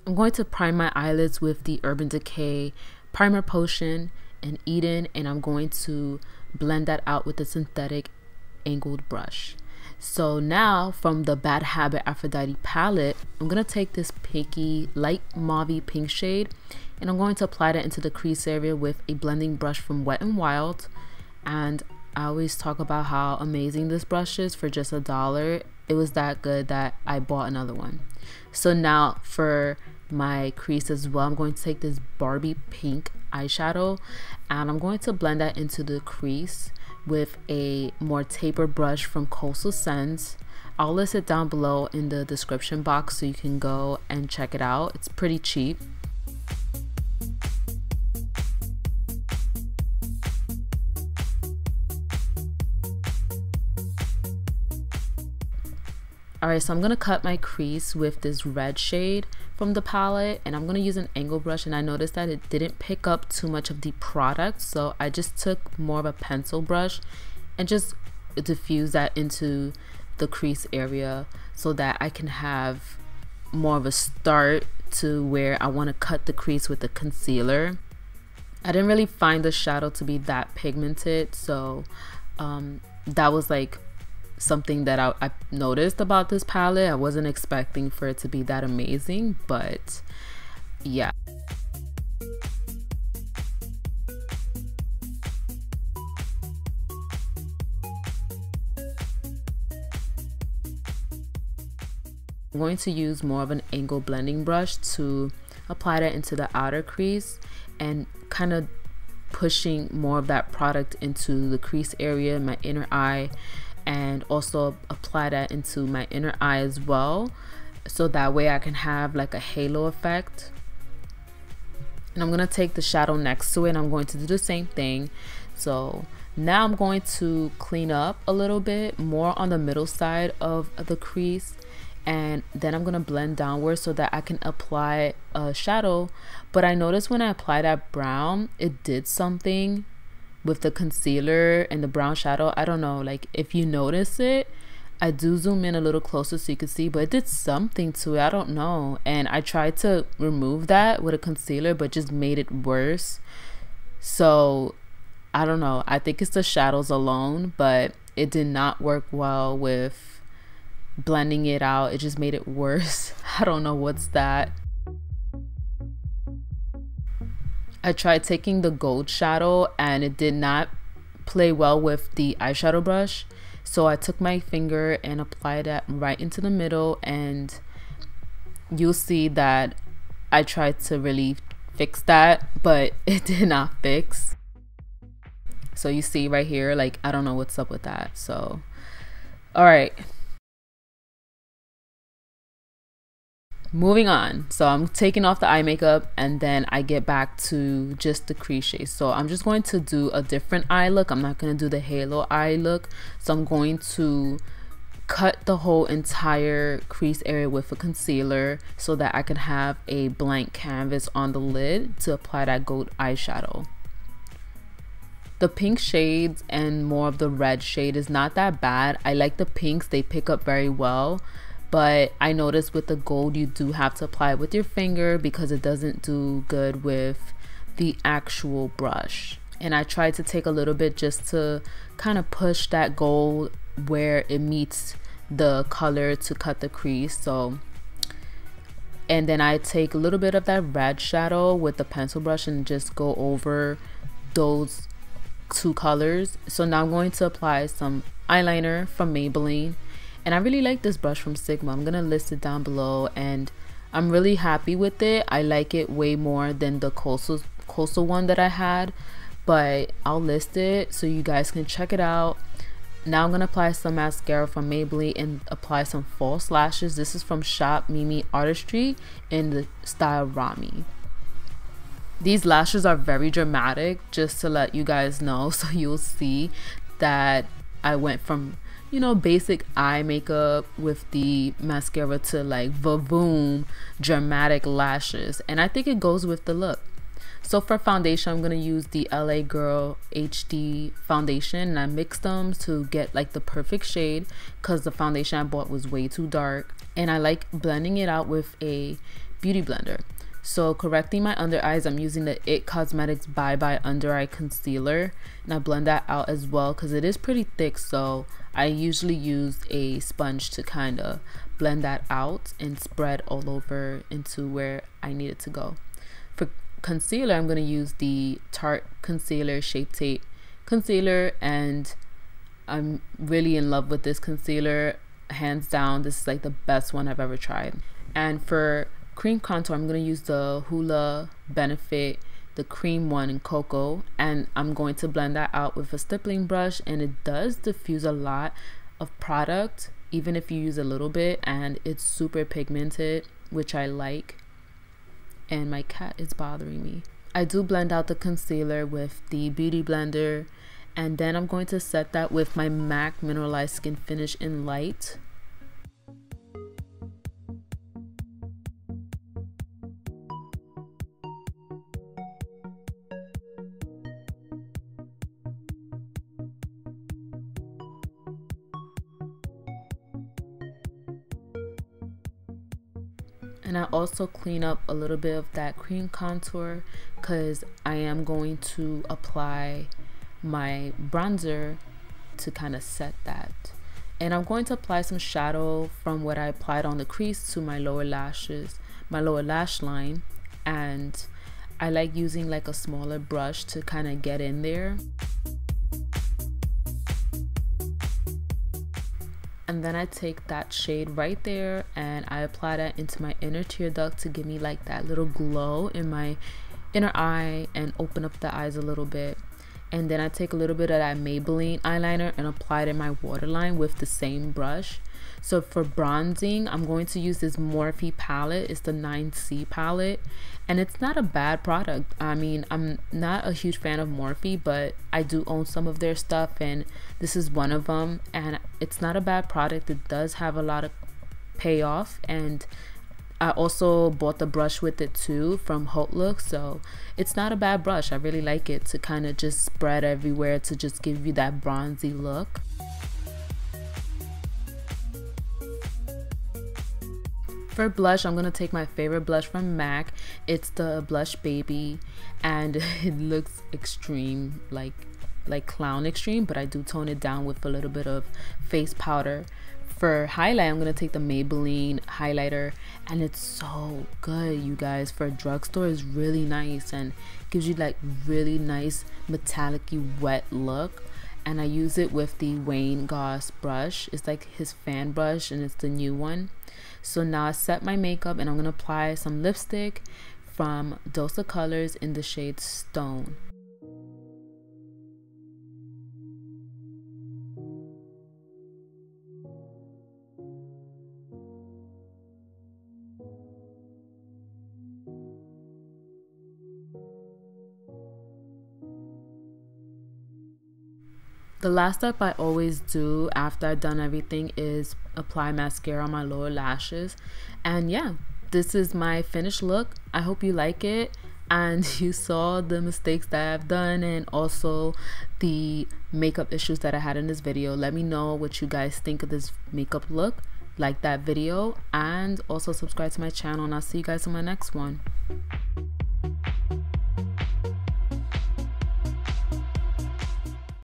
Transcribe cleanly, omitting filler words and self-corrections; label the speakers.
Speaker 1: I'm going to prime my eyelids with the Urban Decay Primer Potion and Eden, and I'm going to blend that out with the synthetic angled brush. So now from the Bad Habit Aphrodite palette, I'm going to take this pinky, light mauve pink shade, and I'm going to apply that into the crease area with a blending brush from Wet n Wild. And I always talk about how amazing this brush is for just $1. It was that good that I bought another one. So now for my crease as well, I'm going to take this Barbie pink eyeshadow and I'm going to blend that into the crease with a more tapered brush from Colossal. I'll list it down below in the description box so you can go and check it out. It's pretty cheap. Alright, so I'm going to cut my crease with this red shade from the palette, and I'm going to use an angle brush, and I noticed that it didn't pick up too much of the product, so I just took more of a pencil brush and just diffuse that into the crease area so that I can have more of a start to where I want to cut the crease with the concealer. I didn't really find the shadow to be that pigmented, so that was like something that I noticed about this palette. I wasn't expecting for it to be that amazing, but yeah. I'm going to use more of an angle blending brush to apply that into the outer crease and kind of pushing more of that product into the crease area, my inner eye, and also apply that into my inner eye as well, so that way I can have like a halo effect. And I'm going to take the shadow next to it and I'm going to do the same thing. So now I'm going to clean up a little bit more on the middle side of the crease, and then I'm going to blend downward so that I can apply a shadow. But I noticed when I applied that brown, it did something with the concealer and the brown shadow. I don't know, like if you notice it, I do zoom in a little closer so you can see, but it did something to it. I don't know, and I tried to remove that with a concealer but just made it worse. So I don't know, I think it's the shadows alone, but it did not work well with blending it out. It just made it worse. I don't know what's that. I tried taking the gold shadow and it did not play well with the eyeshadow brush, so I took my finger and applied that right into the middle, and you'll see that I tried to really fix that, but it did not fix. So you see right here, like I don't know what's up with that. So all right, moving on. So I'm taking off the eye makeup and then I get back to just the crease shade. So I'm just going to do a different eye look. I'm not going to do the halo eye look. So I'm going to cut the whole entire crease area with a concealer so that I can have a blank canvas on the lid to apply that gold eyeshadow. The pink shades and more of the red shade is not that bad. I like the pinks, they pick up very well. But I noticed with the gold, you do have to apply it with your finger because it doesn't do good with the actual brush. And I tried to take a little bit just to kind of push that gold where it meets the color to cut the crease. So, and then I take a little bit of that red shadow with the pencil brush and just go over those two colors. So now I'm going to apply some eyeliner from Maybelline. And I really like this brush from Sigma. I'm gonna list it down below, and I'm really happy with it. I like it way more than the Colossal one that I had, but I'll list it so you guys can check it out. Now I'm gonna apply some mascara from Maybelline and apply some false lashes. This is from Shop Mimiartistry in the style Romi. These lashes are very dramatic, just to let you guys know, so you'll see that I went from, you know, basic eye makeup with the mascara to like Volum dramatic lashes, and I think it goes with the look. So for foundation, I'm going to use the LA Girl HD foundation, and I mixed them to get like the perfect shade because the foundation I bought was way too dark, and I like blending it out with a beauty blender. So correcting my under eyes, I'm using the It Cosmetics Bye Bye Under Eye Concealer, and I blend that out as well because it is pretty thick, so I usually use a sponge to kind of blend that out and spread all over into where I need it to go. For concealer, I'm going to use the Tarte Concealer Shape Tape Concealer, and I'm really in love with this concealer. Hands down, this is like the best one I've ever tried. And for cream contour, I'm going to use the Hoola Benefit, the cream one in cocoa, and I'm going to blend that out with a stippling brush, and it does diffuse a lot of product even if you use a little bit, and it's super pigmented, which I like. And my cat is bothering me. I do blend out the concealer with the beauty blender, and then I'm going to set that with my MAC Mineralize Skin Finish in Light. And I also clean up a little bit of that cream contour because I am going to apply my bronzer to kind of set that. And I'm going to apply some shadow from what I applied on the crease to my lower lashes, my lower lash line. And I like using like a smaller brush to kind of get in there. And then I take that shade right there and I apply that into my inner tear duct to give me like that little glow in my inner eye and open up the eyes a little bit. And then I take a little bit of that Maybelline eyeliner and apply it in my waterline with the same brush. So for bronzing, I'm going to use this Morphe palette. It's the 9C palette, and it's not a bad product. I mean, I'm not a huge fan of Morphe, but I do own some of their stuff, and this is one of them, and it's not a bad product. It does have a lot of payoff, and I also bought the brush with it too from Haute Look, so it's not a bad brush. I really like it to kind of just spread everywhere to just give you that bronzy look. For blush, I'm going to take my favorite blush from MAC. It's the Blush Baby, and it looks extreme, like clown extreme, but I do tone it down with a little bit of face powder. For highlight, I'm going to take the Maybelline Highlighter, and it's so good, you guys. For a drugstore, it's really nice and gives you like really nice metallic-y wet look. And I use it with the Wayne GOSS brush. It's like his fan brush, and it's the new one. So now I set my makeup, and I'm going to apply some lipstick from Dose of Colors in the shade Stone. The last step I always do after I've done everything is apply mascara on my lower lashes. And yeah, this is my finished look. I hope you like it and you saw the mistakes that I've done and also the makeup issues that I had in this video. Let me know what you guys think of this makeup look. Like that video and also subscribe to my channel, and I'll see you guys in my next one.